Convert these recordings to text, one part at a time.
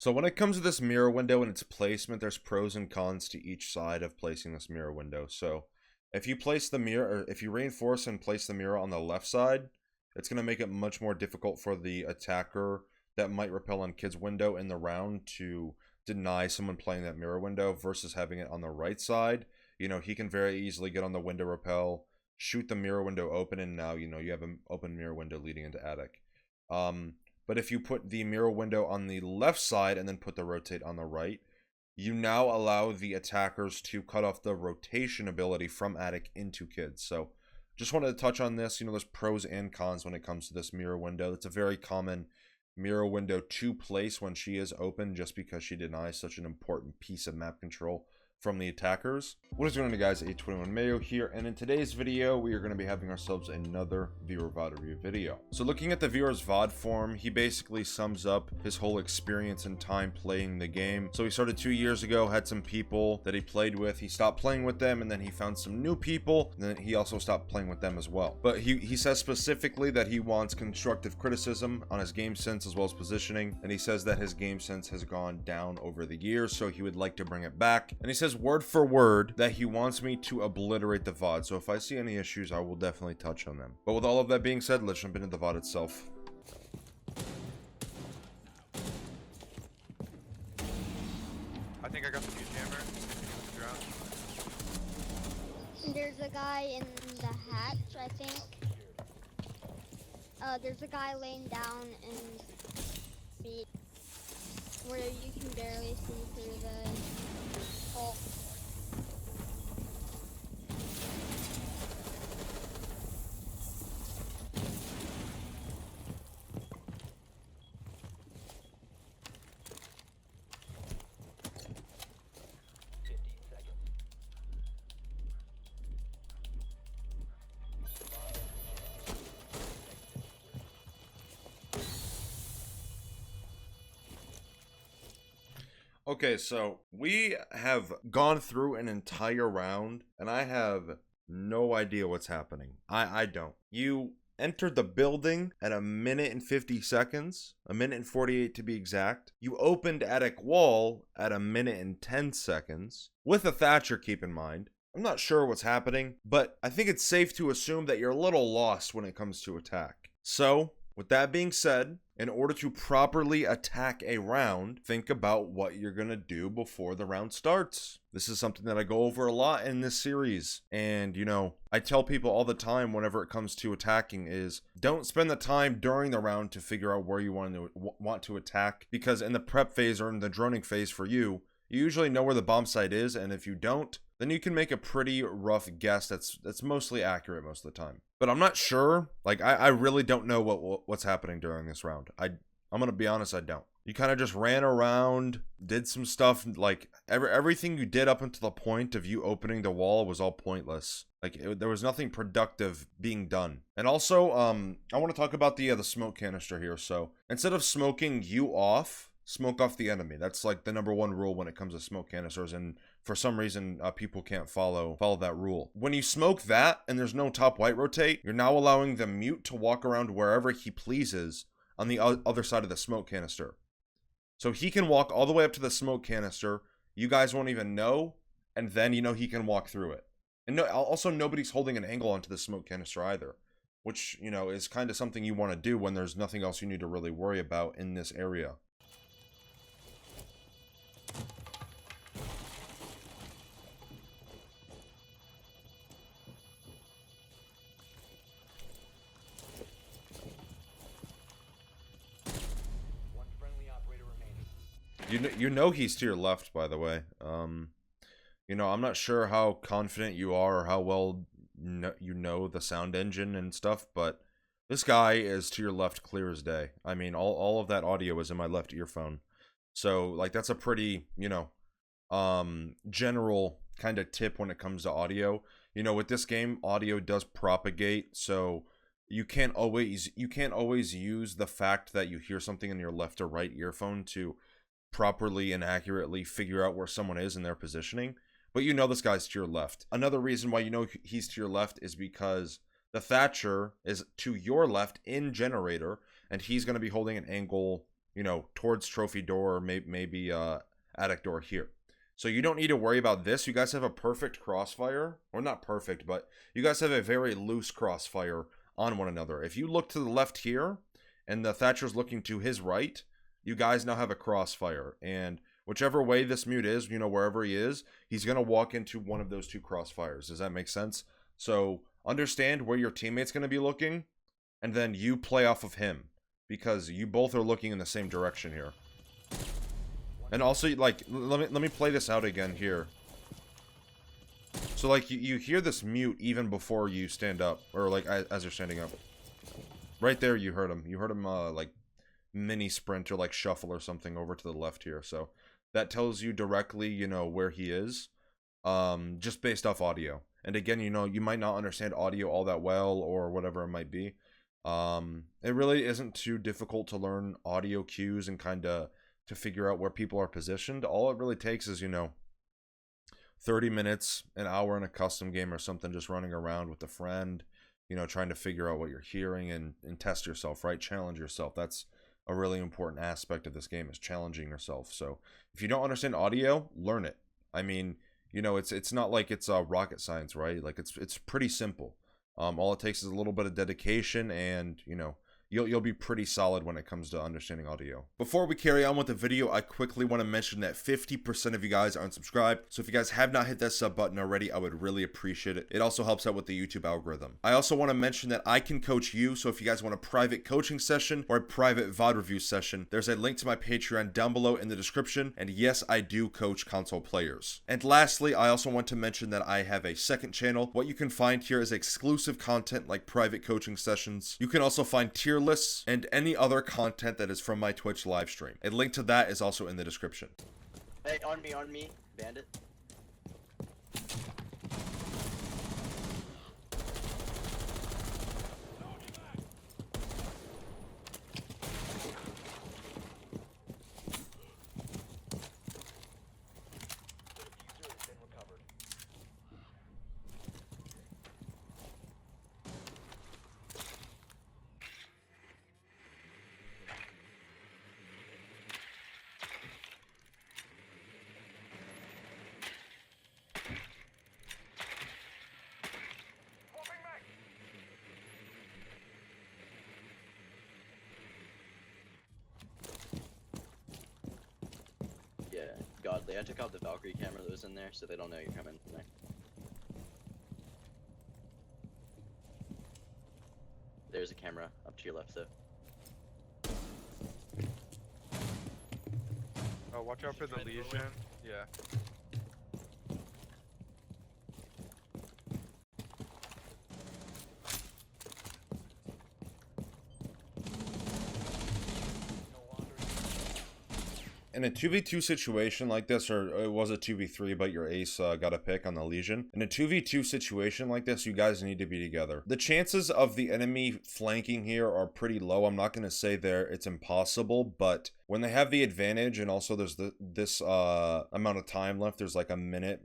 So when it comes to this mirror window and its placement, there's pros and cons to each side of placing this mirror window. So if you place the mirror, or if you reinforce and place the mirror on the left side, it's going to make it much more difficult for the attacker that might repel on kid's window in the round to deny someone playing that mirror window versus having it on the right side. You know, he can very easily get on the window repel, shoot the mirror window open, and now, you know, you have an open mirror window leading into attic. But if you put the mirror window on the left side and then put the rotate on the right, you now allow the attackers to cut off the rotation ability from attic into kids. So just wanted to touch on this. You know, there's pros and cons when it comes to this mirror window. It's a very common mirror window to place when she is open, just because she denies such an important piece of map control from the attackers. What is going on, guys? 821 Mayo here, and in today's video we are going to be having ourselves another viewer VOD review video. So looking at the viewer's VOD form, he basically sums up his whole experience and time playing the game. So he started 2 years ago, had some people that he played with, he stopped playing with them, and then he found some new people, and then he also stopped playing with them as well. But he says specifically that he wants constructive criticism on his game sense as well as positioning, and he says that his game sense has gone down over the years, so he would like to bring it back. And he says word for word that he wants me to obliterate the VOD, so if I see any issues, I will definitely touch on them. But with all of that being said, let's jump into the VOD itself. I think I got the mute jammer. There's a guy in the hatch, I think. There's a guy laying down in feet where you can barely see through the hole. Okay, so we have gone through an entire round, and I have no idea what's happening. I don't. You entered the building at 1 minute and 50 seconds, 1 minute and 48 to be exact. You opened attic wall at 1 minute and 10 seconds, with a Thatcher, keep in mind. I'm not sure what's happening, but I think it's safe to assume that you're a little lost when it comes to attack. So, with that being said, in order to properly attack a round, think about what you're going to do before the round starts. This is something that I go over a lot in this series. And, you know, I tell people all the time whenever it comes to attacking is don't spend the time during the round to figure out where you want to attack. Because in the prep phase or in the droning phase for you, you usually know where the bomb site is. And if you don't, then you can make a pretty rough guess that's mostly accurate most of the time. But I'm not sure. Like, I really don't know what's happening during this round. I'm gonna be honest, I don't. You kind of just ran around, did some stuff, like, everything you did up until the point of you opening the wall was all pointless. Like, there was nothing productive being done. And also, I want to talk about the smoke canister here. So, instead of smoking you off, smoke off the enemy. That's like the #1 rule when it comes to smoke canisters, and for some reason people can't follow that rule. When you smoke that and there's no top white rotate, you're now allowing the mute to walk around wherever he pleases on the other side of the smoke canister. So he can walk all the way up to the smoke canister, you guys won't even know, and then, you know, he can walk through it. And no, also nobody's holding an angle onto the smoke canister either, which, you know, is kind of something you want to do when there's nothing else you need to really worry about in this area. You know he's to your left, by the way. You know, I'm not sure how confident you are or how well you know the sound engine and stuff, but this guy is to your left clear as day. I mean, all of that audio is in my left earphone. So, like, that's a pretty, you know, general kind of tip when it comes to audio. You know, with this game, audio does propagate, so you can't always use the fact that you hear something in your left or right earphone to properly and accurately figure out where someone is in their positioning. But you know this guy's to your left. Another reason why you know he's to your left is because the Thatcher is to your left in generator, and he's going to be holding an angle you know, towards trophy door or maybe attic door here. So you don't need to worry about this. You guys have a perfect crossfire, or not perfect, but you guys have a very loose crossfire on one another. If you look to the left here and the Thatcher's looking to his right, you guys now have a crossfire. And whichever way this mute is, you know, wherever he is, he's going to walk into one of those two crossfires. Does that make sense? So understand where your teammate's going to be looking, and then you play off of him, because you both are looking in the same direction here. And also, like, let me play this out again here. So, like, you hear this mute even before you stand up, or, like, as you're standing up. Right there, you heard him. You heard him, like, mini sprint or, like, shuffle or something over to the left here. So, that tells you directly, you know, where he is, just based off audio. And again, you know, you might not understand audio all that well, or whatever it might be. It really isn't too difficult to learn audio cues and kind of to figure out where people are positioned. All it really takes is, you know, 30 minutes, an hour in a custom game or something, just running around with a friend, you know, trying to figure out what you're hearing and test yourself, right? Challenge yourself. That's a really important aspect of this game, is challenging yourself. So if you don't understand audio, learn it. I mean, you know, it's not like it's rocket science, right? Like it's pretty simple. All it takes is a little bit of dedication, and, you know, you'll be pretty solid when it comes to understanding audio. Before we carry on with the video, I quickly want to mention that 50% of you guys aren't subscribed. So if you guys have not hit that sub button already, I would really appreciate it. It also helps out with the YouTube algorithm. I also want to mention that I can coach you. So if you guys want a private coaching session or a private VOD review session, there's a link to my Patreon down below in the description. And yes, I do coach console players. And lastly, I also want to mention that I have a second channel. What you can find here is exclusive content like private coaching sessions. You can also find tier lists and any other content that is from my Twitch live stream. A link to that is also in the description. Hey, on me, bandit. Yeah, godly. I took out the Valkyrie camera that was in there, so they don't know you're coming from there. There's a camera up to your left, though. Oh, watch out for the Legion. Yeah. In a 2v2 situation like this, or it was a 2v3, but your ace got a pick on the Legion. In a 2v2 situation like this, you guys need to be together. The chances of the enemy flanking here are pretty low. I'm not going to say it's impossible, but when they have the advantage, and also there's this amount of time left, there's like a minute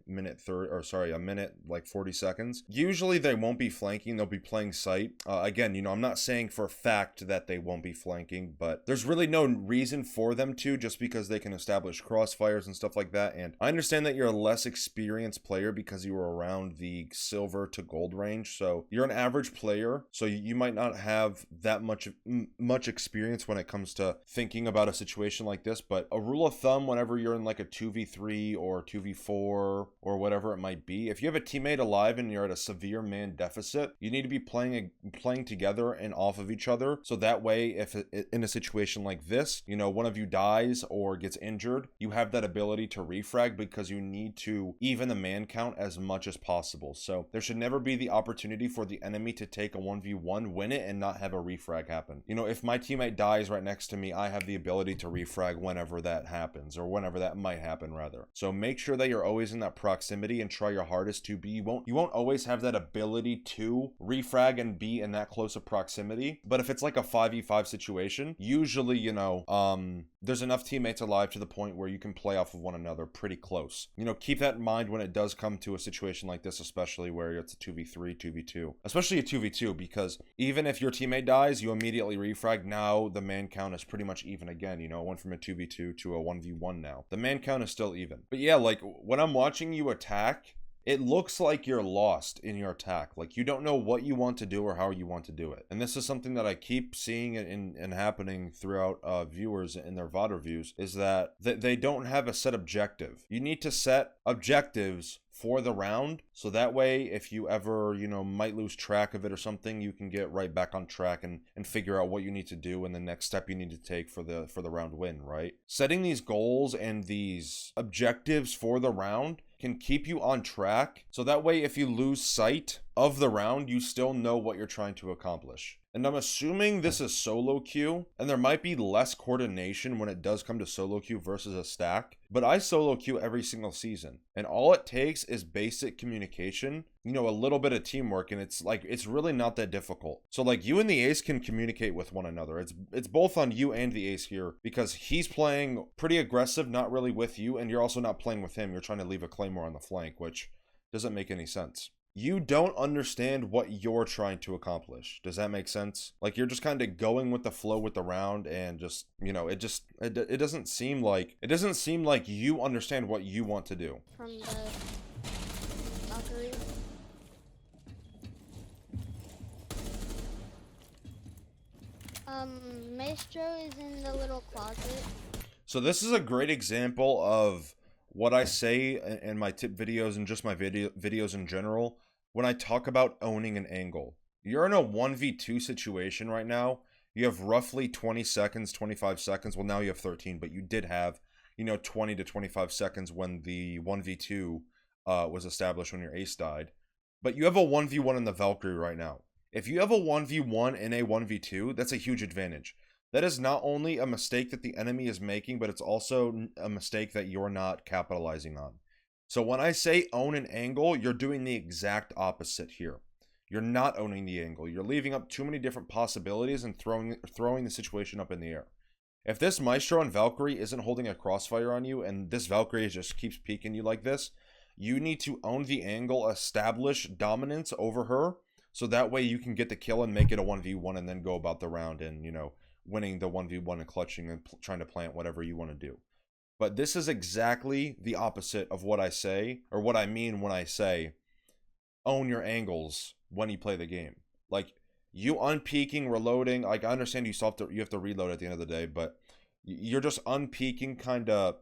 like 40 seconds. Usually they won't be flanking, they'll be playing sight. Again, you know, I'm not saying for a fact that they won't be flanking, but there's really no reason for them to, just because they can establish crossfires and stuff like that. And I understand that you're a less experienced player because you were around the silver to gold range, so you're an average player, so you might not have that much experience when it comes to thinking about a situation like this. But a rule of thumb, whenever you're in like a 2v3 or 2v4 or whatever it might be, if you have a teammate alive and you're at a severe man deficit, you need to be playing together and off of each other, so that way if in a situation like this, you know, one of you dies or gets injured, you have that ability to refrag, because you need to even the man count as much as possible. So there should never be the opportunity for the enemy to take a 1v1, win it, and not have a refrag happen. You know, if my teammate dies right next to me, I have the ability to refrag whenever that happens, or whenever that might happen rather. So make sure that you're always in that proximity and try your hardest to be. You won't always have that ability to refrag and be in that close of proximity, but if it's like a 5v5 situation, usually, you know, there's enough teammates alive to the point where you can play off of one another pretty close. You know, keep that in mind when it does come to a situation like this, especially where it's a 2v3, 2v2, especially a 2v2, because even if your teammate dies, you immediately refrag. Now the man count is pretty much even again. You know, it went from a 2v2 to a 1v1 now. The man count is still even. But yeah, like, when I'm watching you attack, it looks like you're lost in your attack. Like, you don't know what you want to do or how you want to do it. And this is something that I keep seeing and happening throughout viewers in their VOD reviews, is that they don't have a set objective. You need to set objectives for the round, so that way if you ever, you know, might lose track of it or something, you can get right back on track and figure out what you need to do and the next step you need to take for the round win, right? Setting these goals and these objectives for the round can keep you on track, so that way if you lose sight of the round, you still know what you're trying to accomplish. And I'm assuming this is solo queue, and there might be less coordination when it does come to solo queue versus a stack, but I solo queue every single season, and all it takes is basic communication, you know, a little bit of teamwork, and it's really not that difficult. So like, you and the ace can communicate with one another. It's both on you and the ace here, because he's playing pretty aggressive, not really with you, and you're also not playing with him. You're trying to leave a claymore on the flank, which doesn't make any sense. You don't understand what you're trying to accomplish. Does that make sense? Like, you're just kind of going with the flow with the round, and just, you know, it doesn't seem like you understand what you want to do. From the Valkyrie. Maestro is in the little closet. So this is a great example of what I say in my tip videos and just my videos in general when I talk about owning an angle. You're in a 1v2 situation right now. You have roughly 20 seconds, 25 seconds. Well, now you have 13, but you did have, you know, 20 to 25 seconds when the 1v2 was established when your ace died. But you have a 1v1 in the Valkyrie right now. If you have a 1v1 in a 1v2, that's a huge advantage. That is not only a mistake that the enemy is making, but it's also a mistake that you're not capitalizing on. So when I say own an angle, you're doing the exact opposite here. You're not owning the angle. You're leaving up too many different possibilities and throwing the situation up in the air. If this Maestro and Valkyrie isn't holding a crossfire on you, and this Valkyrie just keeps peeking you like this, you need to own the angle, establish dominance over her, so that way you can get the kill and make it a 1v1 and then go about the round and, you know, winning the 1v1 and clutching and trying to plant whatever you want to do. But this is exactly the opposite of what I say, or what I mean when I say own your angles when you play the game. Like, you unpeaking, reloading, like, I understand you have to reload at the end of the day, but you're just unpeaking, kind of,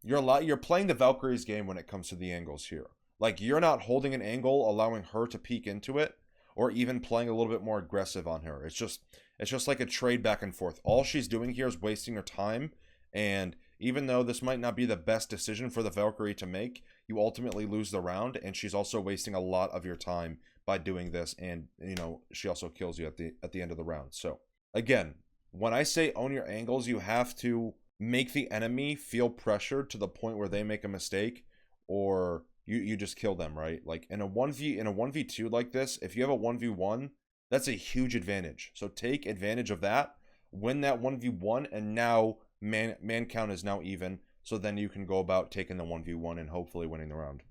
you're playing the Valkyrie's game when it comes to the angles here. Like, you're not holding an angle, allowing her to peek into it, or even playing a little bit more aggressive on her. It's just like a trade back and forth. All she's doing here is wasting her time, and even though this might not be the best decision for the Valkyrie to make, you ultimately lose the round, and she's also wasting a lot of your time by doing this, and, you know, she also kills you at the end of the round. So, again, when I say own your angles, you have to make the enemy feel pressured to the point where they make a mistake, or you just kill them, right? Like, in a 1v2 like this, if you have a 1v1, that's a huge advantage. So take advantage of that, win that 1v1, and now man count is now even, so then you can go about taking the 1v1 and hopefully winning the round.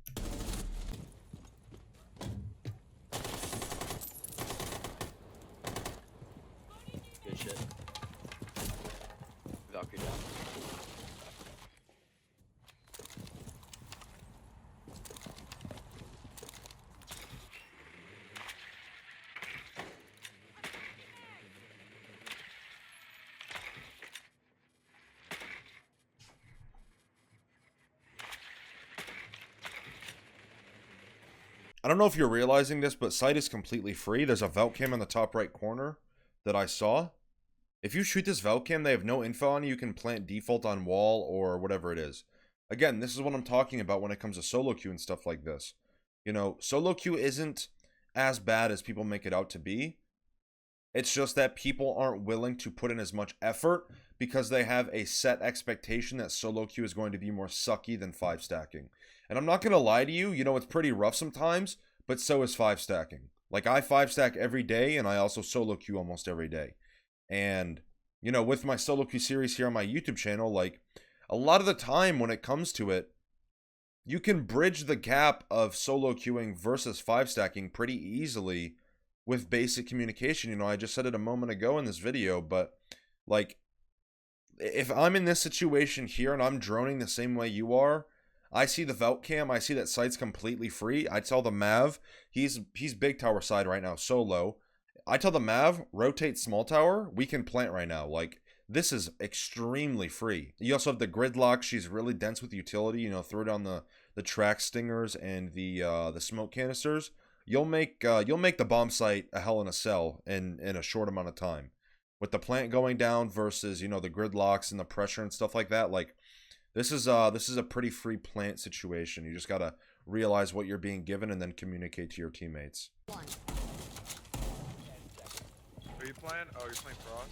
Good shit. Valkyrie down. I don't know if you're realizing this, but sight is completely free. There's a Valk cam in the top right corner that I saw. If you shoot this Valk cam, they have no info on you. You can plant default on wall or whatever it is. Again, this is what I'm talking about when it comes to solo queue and stuff like this. You know, solo queue isn't as bad as people make it out to be. It's just that people aren't willing to put in as much effort because they have a set expectation that solo queue is going to be more sucky than 5 stacking. And I'm not going to lie to you, you know, it's pretty rough sometimes, but so is 5 stacking. Like, I 5 stack every day, and I also solo queue almost every day. And, you know, with my solo queue series here on my YouTube channel, like, a lot of the time when it comes to it, you can bridge the gap of solo queuing versus 5 stacking pretty easily with basic communication. You know, I just said it a moment ago in this video, but, like, if I'm in this situation here and I'm droning the same way you are, I see the Velt cam, I see that site's completely free. I tell the Mav, he's big tower side right now, so low. I tell the Mav, rotate small tower, we can plant right now. Like, this is extremely free. You also have the gridlock, she's really dense with utility, you know, throw down the track stingers and the smoke canisters. You'll make the bomb site a hell in a cell in a short amount of time. With the plant going down versus, you know, the gridlocks and the pressure and stuff like that, like, this is a pretty free plant situation. You just gotta realize what you're being given and then communicate to your teammates. Are you playing? Oh, you're playing Frost?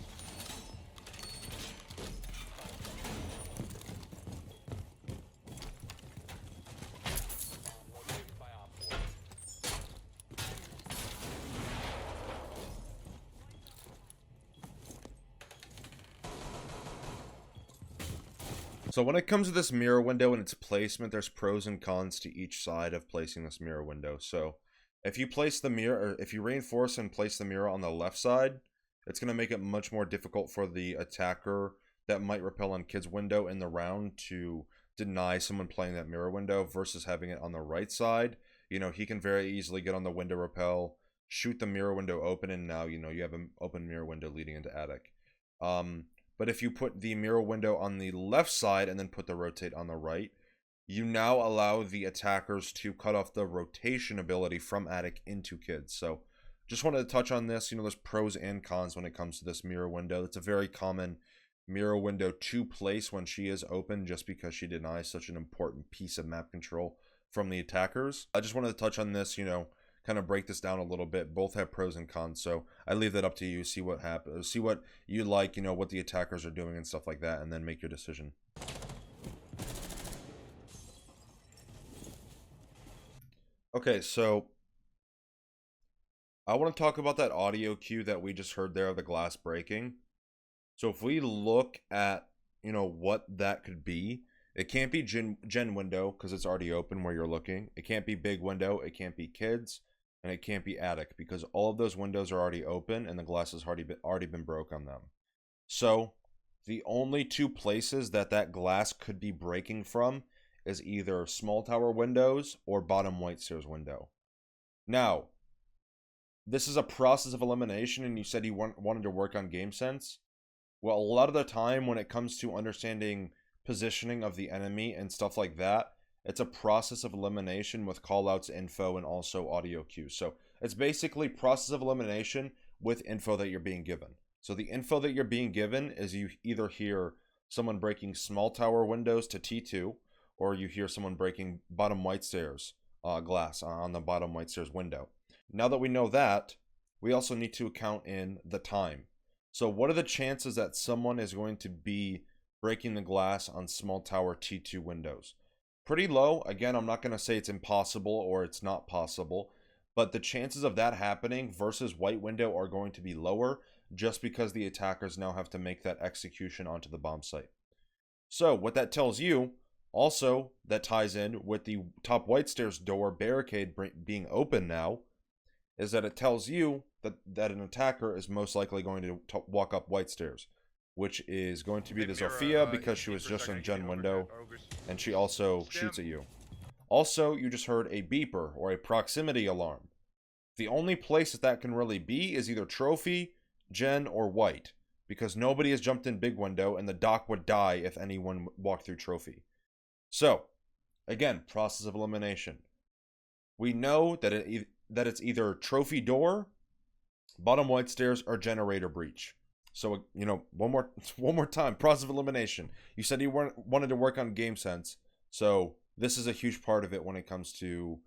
So when it comes to this mirror window and its placement, there's pros and cons to each side of placing this mirror window. So if you place the mirror, or if you reinforce and place the mirror on the left side, it's going to make it much more difficult for the attacker that might repel on kid's window in the round to deny someone playing that mirror window versus having it on the right side. You know, he can very easily get on the window repel, shoot the mirror window open, and now, you know, you have an open mirror window leading into attic. But if you put the mirror window on the left side and then put the rotate on the right, you now allow the attackers to cut off the rotation ability from attic into kids. So just wanted to touch on this. You know, there's pros and cons when it comes to this mirror window. It's a very common mirror window to place when she is open, just because she denies such an important piece of map control from the attackers. I just wanted to touch on this, you know, kind of break this down a little bit. Both have pros and cons, so I leave that up to you. See what happens, see what you like, you know, what the attackers are doing and stuff like that, and then make your decision. Okay, so I want to talk about that audio cue that we just heard there of the glass breaking. So if we look at, you know, what that could be, it can't be gen window because it's already open where you're looking. It can't be big window. It can't be kids. And it can't be attic because all of those windows are already open and the glass has already been broke on them. So the only two places that glass could be breaking from is either small tower windows or bottom white stairs window. Now, this is a process of elimination, and you said you wanted to work on game sense. Well, a lot of the time when it comes to understanding positioning of the enemy and stuff like that, it's a process of elimination with callouts, info, and also audio cues. So it's basically process of elimination with info that you're being given. So the info that you're being given is you either hear someone breaking small tower windows to T2, or you hear someone breaking bottom white stairs glass on the bottom white stairs window. Now that we know that, we also need to account in the time. So what are the chances that someone is going to be breaking the glass on small tower T2 windows? Pretty low. Again, I'm not going to say it's impossible or it's not possible, but the chances of that happening versus white window are going to be lower just because the attackers now have to make that execution onto the bomb site. So what that tells you, also that ties in with the top white stairs door barricade being open now, is that it tells you that an attacker is most likely going to walk up white stairs, which is going to be the Zofia because she was just in gen window, and she also shoots at you. Also, you just heard a beeper or a proximity alarm. The only place that can really be is either trophy, gen, or white, because nobody has jumped in big window and the dock would die if anyone walked through trophy. So, again, process of elimination. We know that it's either trophy door, bottom white stairs, or generator breach. So, you know, one more time, process of elimination. You said you wanted to work on game sense, so this is a huge part of it when it comes to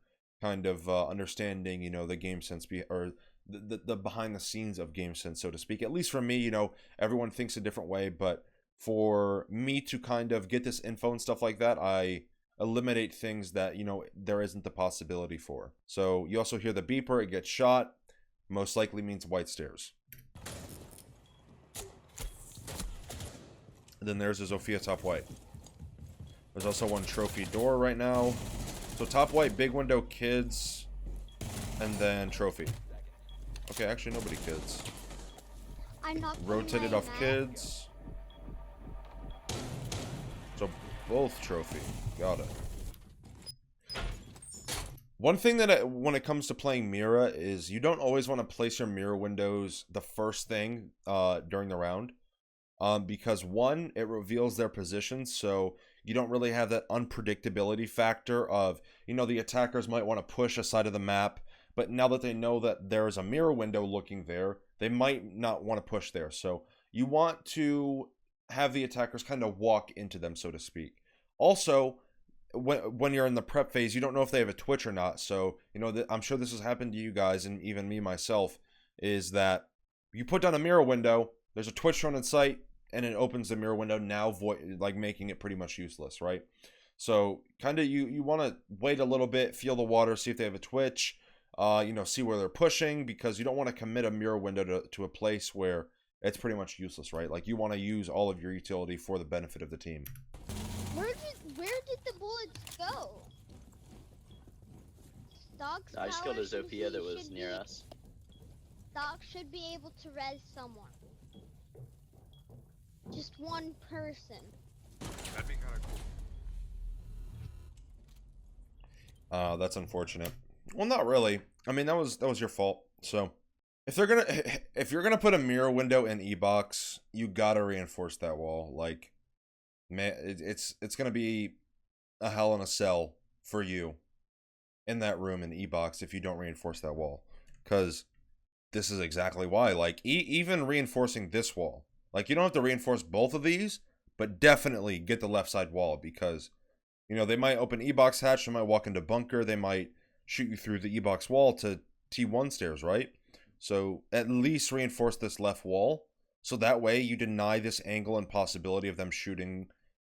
kind of understanding, you know, the game sense or the behind the scenes of game sense, so to speak. At least for me, you know, everyone thinks a different way, but for me to kind of get this info and stuff like that, I eliminate things that, you know, there isn't the possibility for. So you also hear the beeper, it gets shot, most likely means white stairs. And then there's a Zofia top white. There's also one trophy door right now. So top white, big window, kids, and then trophy. Okay, actually nobody kids. I'm not Rotated off kids. Both trophy. Got it. One thing that when it comes to playing Mira is you don't always want to place your mirror windows the first thing during the round. Because one, it reveals their positions, so you don't really have that unpredictability factor of, you know, the attackers might want to push a side of the map, but now that they know that there's a mirror window looking there, they might not want to push there. So you want to have the attackers kind of walk into them, so to speak. Also, when you're in the prep phase, you don't know if they have a twitch or not. So, you know, I'm sure this has happened to you guys, and even me myself, is that you put down a mirror window, there's a twitch shown in sight, and it opens the mirror window, now like making it pretty much useless, right? So kind of you want to wait a little bit, feel the water, see if they have a twitch, you know, see where they're pushing, because you don't want to commit a mirror window to a place where it's pretty much useless, right? Like, you want to use all of your utility for the benefit of the team. Where did the bullets go? Stock's I just killed a power Zofia that should was be- near us. Stock should be able to res someone. Just one person. That'd be kind of cool. That's unfortunate. Well, not really. I mean, that was your fault. So if you're gonna put a mirror window in E-box, you gotta reinforce that wall. Like, man, it's gonna be a hell in a cell for you in that room in E-box if you don't reinforce that wall. Because this is exactly why. Like, even reinforcing this wall, like, you don't have to reinforce both of these, but definitely get the left side wall, because, you know, they might open E-box hatch, they might walk into bunker, they might shoot you through the E-box wall to T1 stairs, right? So at least reinforce this left wall, so that way you deny this angle and possibility of them shooting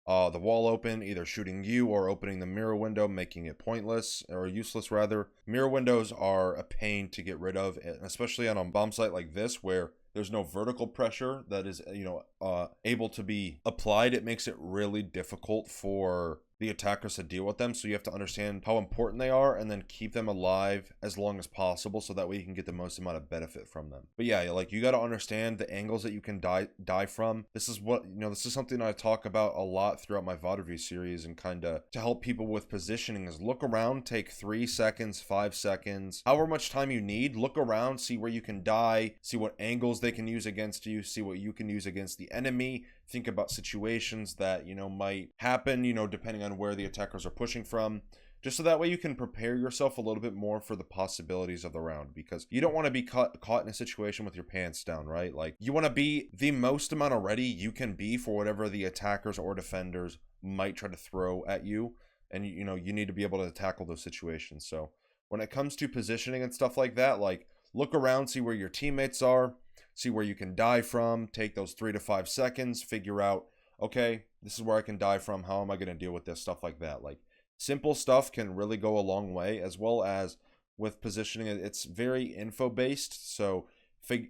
the wall open, either shooting you or opening the mirror window, making it pointless, or useless rather. Mirror windows are a pain to get rid of, especially on a bomb site like this where there's no vertical pressure that is, you know, able to be applied. It makes it really difficult for the attackers to deal with them, so you have to understand how important they are and then keep them alive as long as possible, so that way you can get the most amount of benefit from them. But yeah, like, you got to understand the angles that you can die from. This is what, you know, this is something I talk about a lot throughout my VOD review series, and kind of to help people with positioning is look around, take 3 seconds, 5 seconds, however much time you need, look around, see where you can die, see what angles they can use against you, see what you can use against the enemy, think about situations that, you know, might happen, you know, depending on where the attackers are pushing from, just so that way you can prepare yourself a little bit more for the possibilities of the round, because you don't want to be caught in a situation with your pants down, right? Like, you want to be the most amount of ready you can be for whatever the attackers or defenders might try to throw at you, and you know, you need to be able to tackle those situations. So when it comes to positioning and stuff like that, like, look around, see where your teammates are, see where you can die from, take those 3 to 5 seconds, figure out, okay, this is where I can die from, how am I going to deal with this, stuff like that. Like, simple stuff can really go a long way, as well as with positioning. It's very info based, so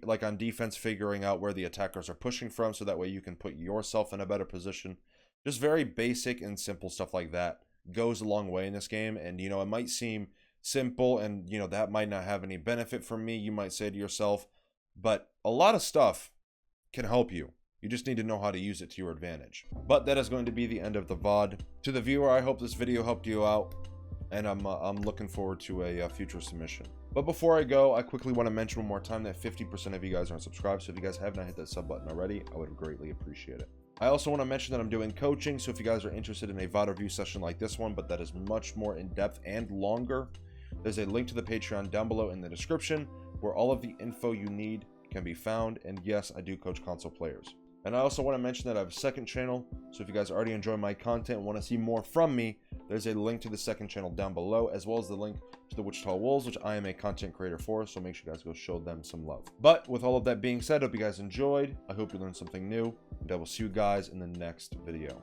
like on defense, figuring out where the attackers are pushing from, so that way you can put yourself in a better position. Just very basic and simple stuff like that goes a long way in this game. And, you know, it might seem simple, and, you know, that might not have any benefit from me, you might say to yourself, but a lot of stuff can help you. You just need to know how to use it to your advantage. But that is going to be the end of the VOD. To the viewer, I hope this video helped you out, and I'm looking forward to a future submission. But before I go, I quickly want to mention one more time that 50% of you guys aren't subscribed, so if you guys have not hit that sub button already, I would greatly appreciate it. I also want to mention that I'm doing coaching, so if you guys are interested in a VOD review session like this one, but that is much more in-depth and longer, there's a link to the Patreon down below in the description, where all of the info you need can be found. And yes, I do coach console players. And I also want to mention that I have a second channel, so if you guys already enjoy my content and want to see more from me, there's a link to the second channel down below, as well as the link to the Wichita Wolves, which I am a content creator for, so make sure you guys go show them some love. But with all of that being said, I hope you guys enjoyed, I hope you learned something new, and I will see you guys in the next video.